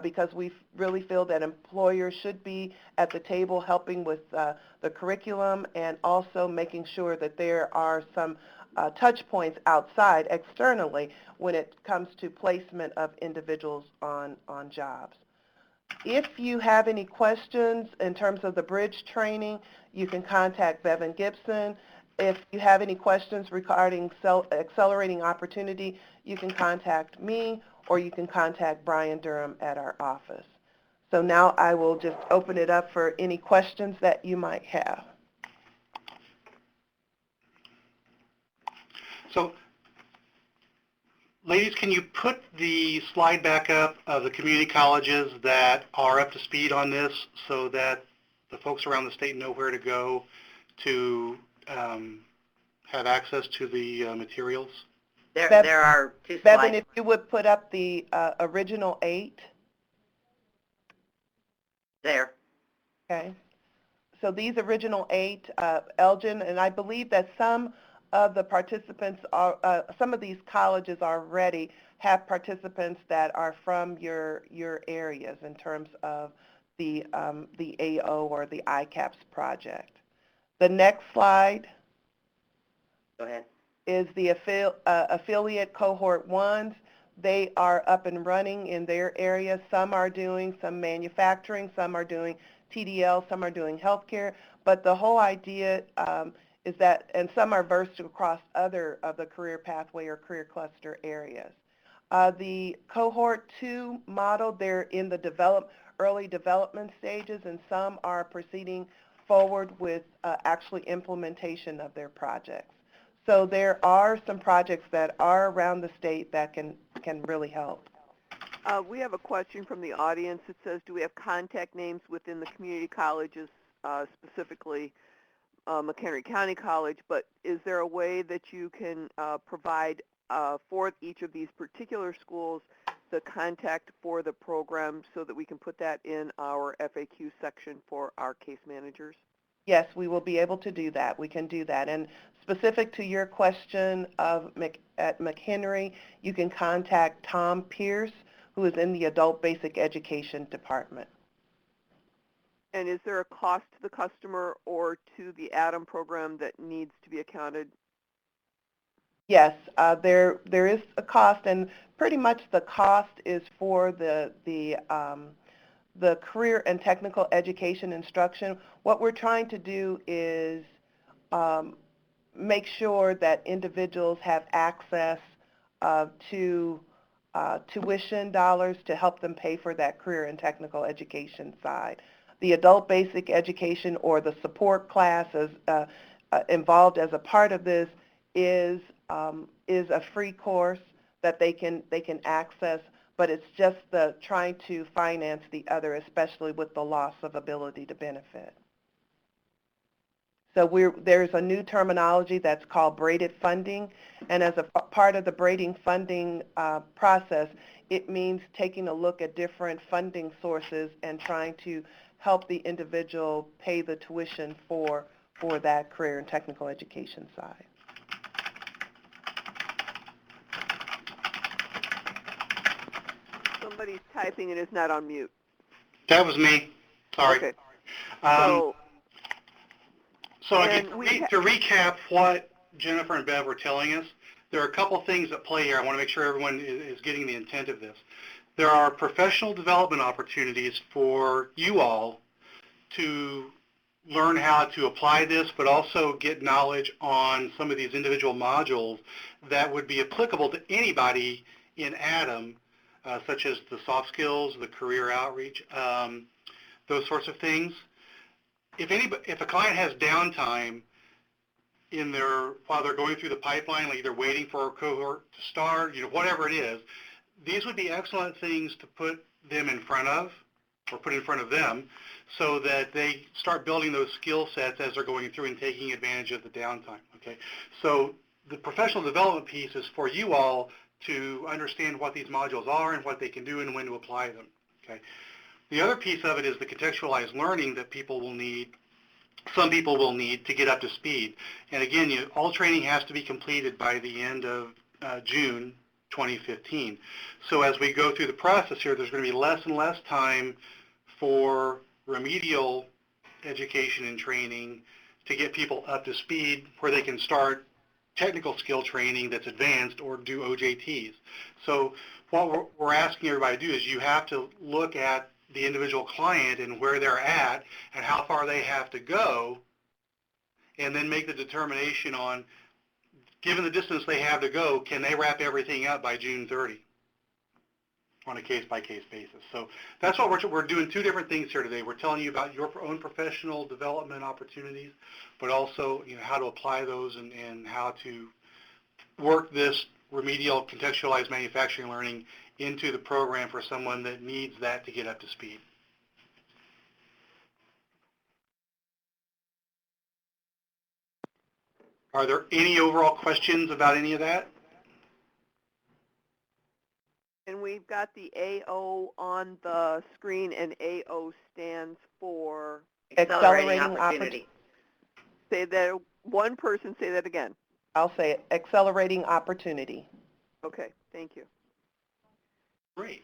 Because we really feel that employers should be at the table helping with the curriculum and also making sure that there are some touch points outside externally when it comes to placement of individuals on jobs. If you have any questions in terms of the bridge training, you can contact Bevan Gibson. If you have any questions regarding accelerating opportunity, you can contact me, or you can contact Brian Durham at our office. So now I will just open it up for any questions that you might have. So, ladies, can you put the slide back up of the community colleges that are up to speed on this so that the folks around the state know where to go to have access to the materials? There are 2 Bevan, slides. if you would put up the original 8. There. Okay. So these original 8, Elgin, and I believe that some of the participants are, some of these colleges already have participants that are from your areas in terms of the AO or the ICAPS project. The next slide Go ahead. is the affiliate cohort 1s. They are up and running in their area. Some are doing some manufacturing, some are doing TDL, some are doing healthcare, but the whole idea is that, and some are versed across other of the career pathway or career cluster areas. The cohort 2 model, they're in the early development stages, and some are proceeding forward with actually implementation of their projects. So there are some projects that are around the state that can really help. We have a question from the audience. It says, do we have contact names within the community colleges, specifically McHenry County College, but is there a way that you can provide for each of these particular schools the contact for the program so that we can put that in our FAQ section for our case managers? Yes, we will be able to do that. We can do that. And specific to your question at McHenry, you can contact Tom Pierce, who is in the Adult Basic Education Department. And is there a cost to the customer or to the ATIM program that needs to be accounted? Yes, there is a cost, and pretty much the cost is for the career and technical education instruction. What we're trying to do is make sure that individuals have access to tuition dollars to help them pay for that career and technical education side. The adult basic education or the support classes involved as a part of this is a free course that they can access, but it's just the trying to finance the other, especially with the loss of ability to benefit. So there's a new terminology that's called braided funding, and as a part of the braiding funding process, it means taking a look at different funding sources and trying to help the individual pay the tuition for that career and technical education side. Somebody's typing and is not on mute. That was me. Sorry. Okay. So again, to recap what Jennifer and Bev were telling us, there are a couple things at play here. I want to make sure everyone is getting the intent of this. There are professional development opportunities for you all to learn how to apply this, but also get knowledge on some of these individual modules that would be applicable to anybody in ATIM, such as the soft skills, the career outreach, those sorts of things. If a client has downtime while they're going through the pipeline, like they're waiting for a cohort to start, whatever it is, these would be excellent things to put them in front of, or put in front of them, so that they start building those skill sets as they're going through and taking advantage of the downtime. Okay, so the professional development piece is for you all to understand what these modules are and what they can do and when to apply them. Okay. The other piece of it is the contextualized learning that people will need, some people will need to get up to speed. And again, all training has to be completed by the end of June 2015. So as we go through the process here, there's going to be less and less time for remedial education and training to get people up to speed where they can start technical skill training that's advanced or do OJTs. So what we're asking everybody to do is you have to look at the individual client and where they're at and how far they have to go, and then make the determination on, given the distance they have to go, can they wrap everything up by June 30 on a case-by-case basis. So that's what we're doing. Two different things here today. We're telling you about your own professional development opportunities, but also how to apply those and how to work this remedial contextualized manufacturing learning into the program for someone that needs that to get up to speed. Are there any overall questions about any of that? we've got the AO on the screen, and AO stands for, Accelerating Accelerating opportunity. say that, one person say that again. I'll say it, accelerating opportunity. Okay, thank you. Great.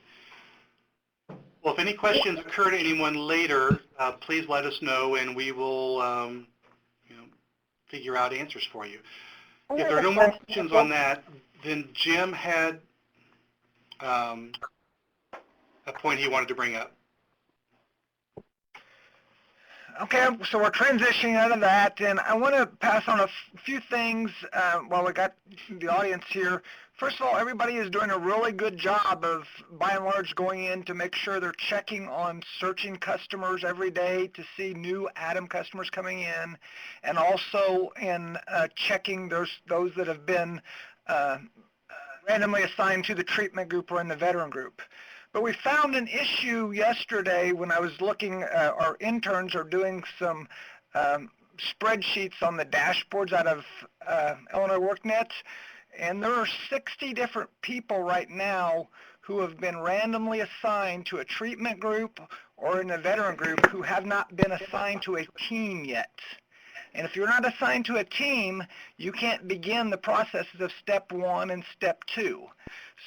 Well, if any questions occur to anyone later, please let us know, and we will figure out answers for you. If there are no more questions on that, then Jim had a point he wanted to bring up. Okay, so we're transitioning out of that, and I want to pass on a few things while we got the audience here. First of all, everybody is doing a really good job of, by and large, going in to make sure they're checking on searching customers every day to see new ATIM customers coming in, and also in checking those that have been randomly assigned to the treatment group or in the veteran group. But we found an issue yesterday when I was looking, our interns are doing some spreadsheets on the dashboards out of Illinois WorkNet, and there are 60 different people right now who have been randomly assigned to a treatment group or in a veteran group who have not been assigned to a team yet. And if you're not assigned to a team, you can't begin the processes of step 1 and step 2.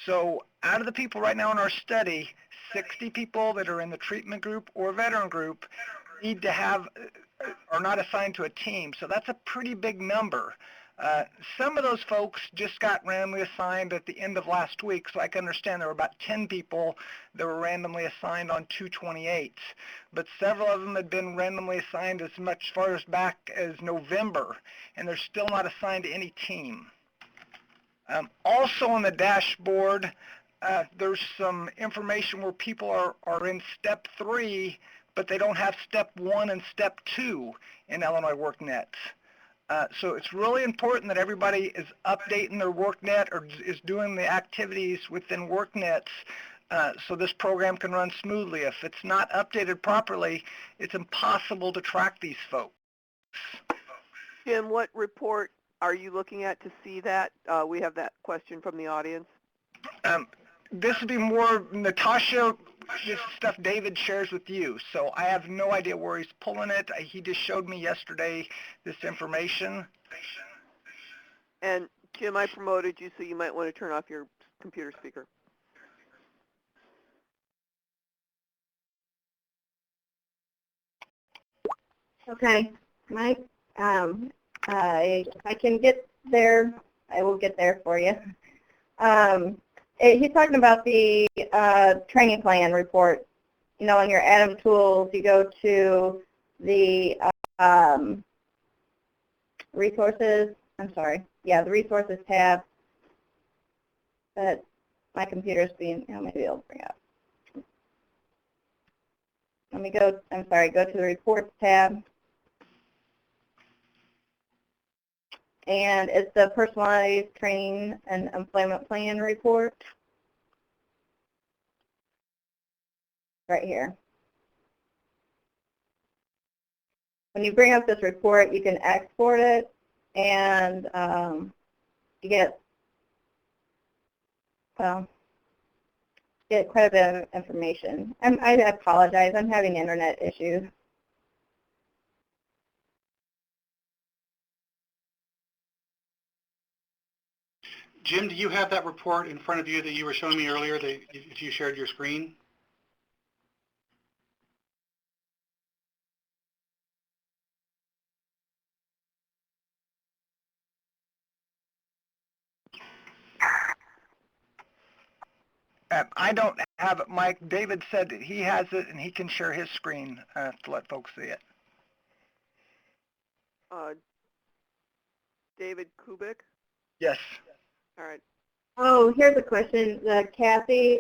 So out of the people right now in our study, 60 people that are in the treatment group or veteran group need to have, are not assigned to a team. So that's a pretty big number. Some of those folks just got randomly assigned at the end of last week, so I can understand there were about 10 people that were randomly assigned on 2/28. But several of them had been randomly assigned as much far as back as November, and they're still not assigned to any team. Also on the dashboard, there's some information where people are in step 3, but they don't have step 1 and step 2 in Illinois WorkNet. So it's really important that everybody is updating their WorkNet or is doing the activities within WorkNet so this program can run smoothly. If it's not updated properly, it's impossible to track these folks. Jim, what report are you looking at to see that? We have that question from the audience. This would be more Natasha, this stuff David shares with you. So I have no idea where he's pulling it. He just showed me yesterday this information. And Jim, I promoted you, so you might want to turn off your computer speaker. Okay, Mike, if I can get there, I will get there for you. He's talking about the training plan report. You know, on your ATIM tools, you go to the resources. The resources tab. But my computer's being, maybe it'll bring up. Let me go, go to the reports tab. And it's the personalized training and employment plan report. Right here. When you bring up this report, you can export it, and you get quite a bit of information. I apologize, I'm having internet issues. Jim, do you have that report in front of you that you were showing me earlier, if you shared your screen? I don't have it, Mike. David said that he has it and he can share his screen to let folks see it. David Kubik? Yes. All right. Oh, here's a question, Kathy.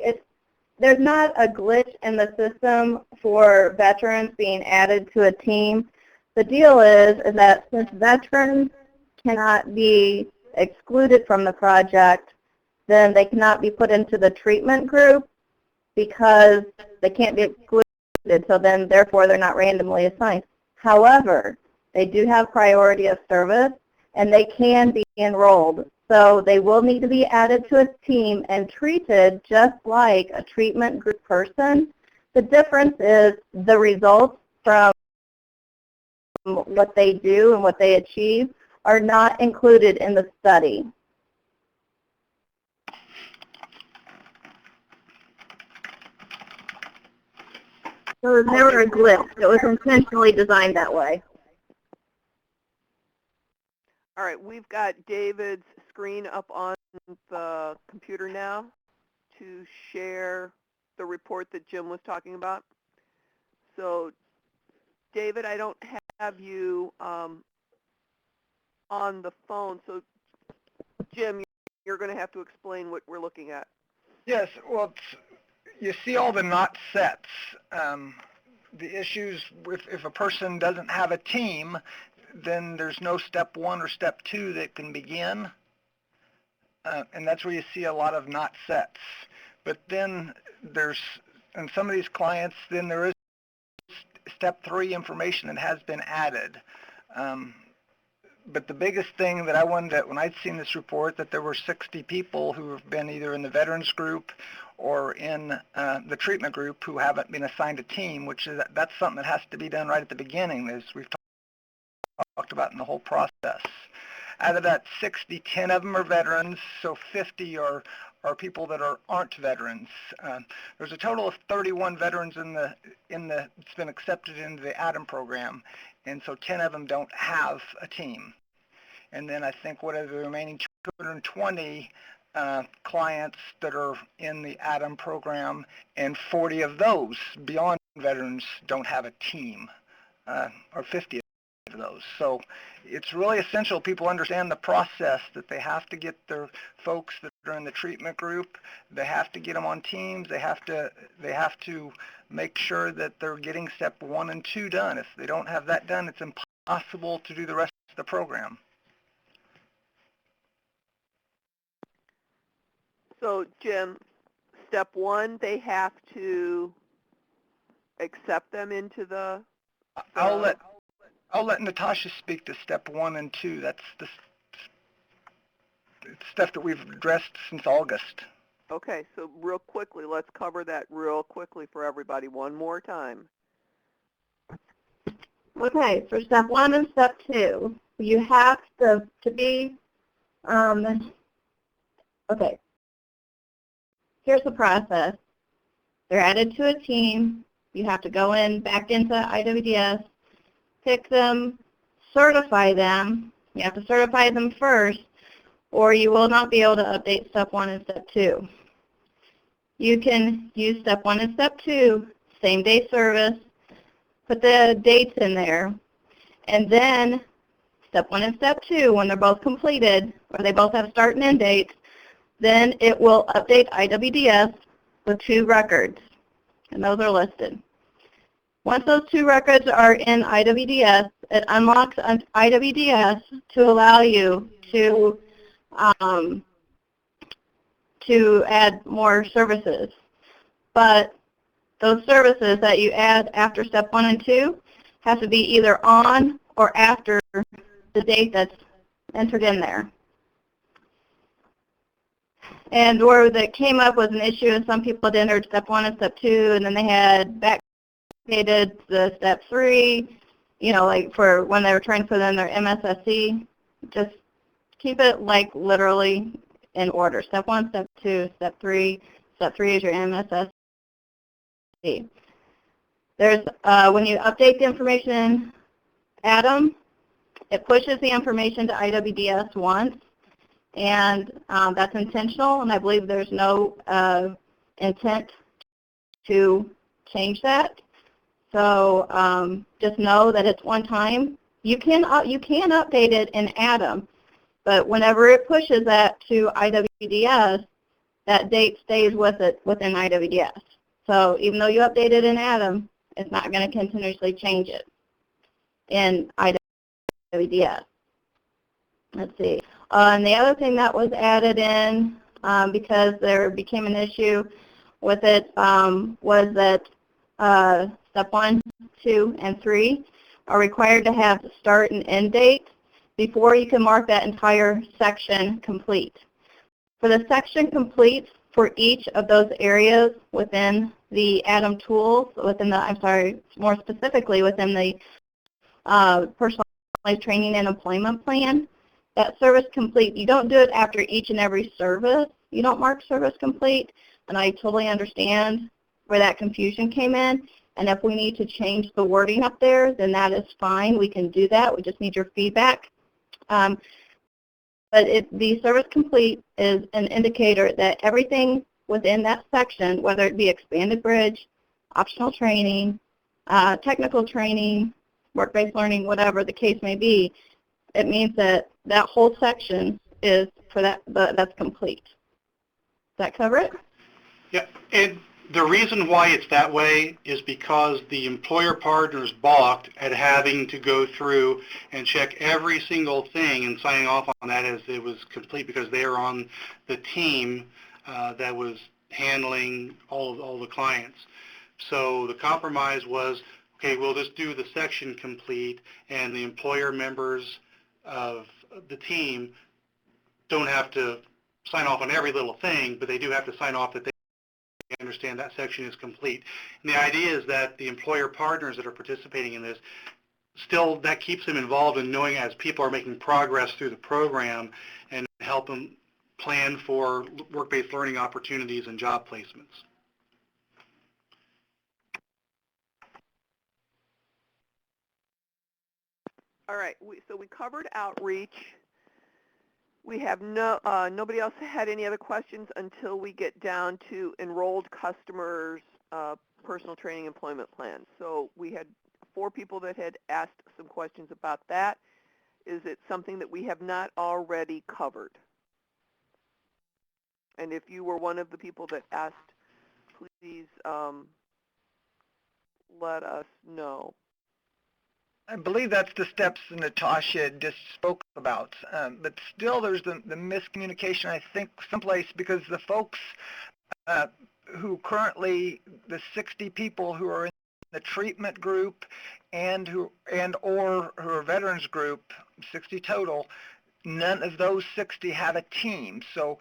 There's not a glitch in the system for veterans being added to a team. The deal is that since veterans cannot be excluded from the project, then they cannot be put into the treatment group because they can't be excluded, so then therefore they're not randomly assigned. However, they do have priority of service, and they can be enrolled So they will need to be added to a team and treated just like a treatment group person. The difference is the results from what they do and what they achieve are not included in the study. So it was never a glitch. It was intentionally designed that way. All right, we've got David's screen up on the computer now to share the report that Jim was talking about. So, David, I don't have you on the phone, so Jim, you're going to have to explain what we're looking at. Yes, well, you see all the not sets. The issues with if a person doesn't have a team, then there's no step 1 or step 2 that can begin. And that's where you see a lot of not sets. But then there's, in some of these clients, then there is step 3 information that has been added. But the biggest thing that I wanted when I'd seen this report, that there were 60 people who have been either in the veterans group or in the treatment group who haven't been assigned a team, which is that's something that has to be done right at the beginning, as we've talked about in the whole process. Out of that 60, 10 of them are veterans, so 50 are people that aren't veterans. There's a total of 31 veterans it's been accepted into the ATIM program, and so 10 of them don't have a team. And then I think what are the remaining 220 clients that are in the ATIM program, and 40 of those beyond veterans don't have a team, or 50 of those. So it's really essential people understand the process, that they have to get their folks that are in the treatment group, they have to get them on teams, they have to make sure that they're getting step 1 and 2 done. If they don't have that done, it's impossible to do the rest of the program. So, Jim, step 1, they have to accept them into the... I'll let Natasha speak to step 1 and 2. That's the stuff that we've addressed since August. Okay, so real quickly, let's cover that real quickly for everybody one more time. Okay, for step 1 and step 2, you have to be, okay, here's the process. They're added to a team. You have to go back into IWDS, pick them, certify them. You have to certify them first, or you will not be able to update step 1 and step 2. You can use step 1 and step 2, same day service, put the dates in there, and then step 1 and step 2, when they're both completed, or they both have start and end dates, then it will update IWDS with 2 records, and those are listed. Once those 2 records are in IWDS, it unlocks IWDS to allow you to add more services. But those services that you add after step 1 and 2 have to be either on or after the date that's entered in there. And where that came up was an issue, and some people had entered step 1 and step 2, and then they had backdated the step 3, like for when they were trying to put in their MSSC. Just keep it like literally in order. Step 1, step 2, step 3. Step 3 is your MSSC. There's when you update the information in ATIM, it pushes the information to IWDS once, and that's intentional, and I believe there's no intent to change that. So just know that it's one time. You can update it in ATIM, but whenever it pushes that to IWDS, that date stays with it within IWDS. So even though you update it in ATIM, it's not going to continuously change it in IWDS. Let's see. And the other thing that was added in, because there became an issue with it, was that step 1, 2, and 3 are required to have start and end dates. before you can mark that entire section complete. For the section complete for each of those areas within the ATIM tools, more specifically within the personalized training and employment plan, that service complete, you don't do it after each and every service. You don't mark service complete, and I totally understand where that confusion came in. And if we need to change the wording up there, then that is fine. We can do that. We just need your feedback. But the service complete is an indicator that everything within that section, whether it be expanded bridge, optional training, technical training, work-based learning, whatever the case may be, it means that that whole section is for that's complete. Does that cover it? Yeah, and the reason why it's that way is because the employer partners balked at having to go through and check every single thing and signing off on that as it was complete, because they are on the team that was handling all the clients. So the compromise was, okay, we'll just do the section complete, and the employer members of the team don't have to sign off on every little thing, but they do have to sign off that they understand that section is complete. And the idea is that the employer partners that are participating in this, still that keeps them involved in knowing as people are making progress through the program and help them plan for work-based learning opportunities and job placements. All right, so we covered outreach. We have nobody else had any other questions until we get down to enrolled customers' personal training employment plans. So we had 4 people that had asked some questions about that. Is it something that we have not already covered? And if you were one of the people that asked, please let us know. I believe that's the steps Natasha just spoke about. But still there's the miscommunication, I think, someplace, because the folks who currently, the 60 people who are in the treatment group or who are veterans group, 60 total, none of those 60 have a team. So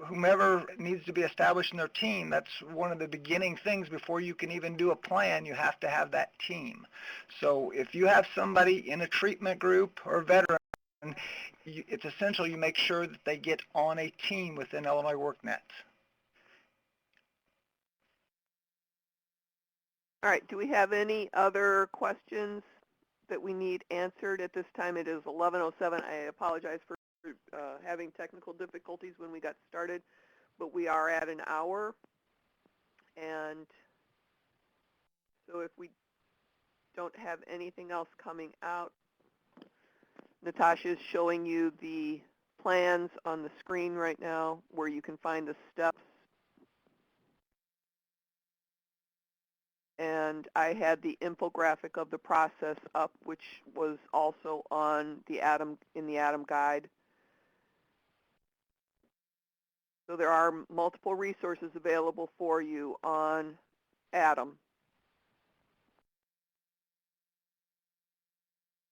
whomever needs to be established in their team, that's one of the beginning things before you can even do a plan. You have to have that team. So if you have somebody in a treatment group or veteran, it's essential you make sure that they get on a team within Illinois WorkNet. All right, do we have any other questions that we need answered at this time? It is 11:07. I apologize for having technical difficulties when we got started, but we are at an hour. And so if we don't have anything else coming out, Natasha is showing you the plans on the screen right now where you can find the steps. And I had the infographic of the process up, which was also on the in the ATIM guide. So there are multiple resources available for you on ATIM.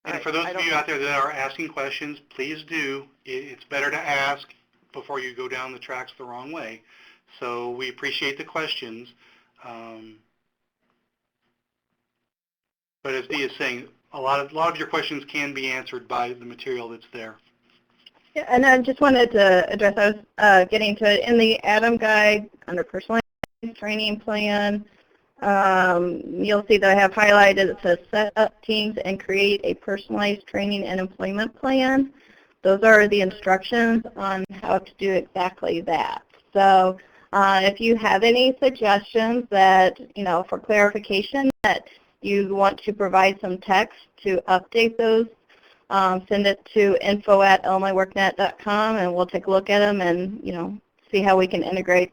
And for those of you out there that are asking questions, please do. It's better to ask before you go down the tracks the wrong way. So we appreciate the questions. But as Dee is saying, a lot of your questions can be answered by the material that's there. Yeah, and I just wanted to address, I was getting to it in the ATIM guide under personalized training plan. You'll see that I have highlighted, it says set up teams and create a personalized training and employment plan. Those are the instructions on how to do exactly that. So if you have any suggestions that, for clarification, that you want to provide some text to update those, send it to info@illinoisworknet.com, and we'll take a look at them and, see how we can integrate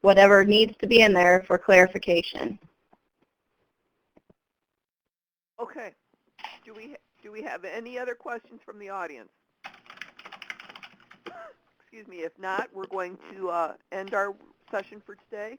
whatever needs to be in there for clarification. Okay. Do we have any other questions from the audience? Excuse me. If not, we're going to end our session for today.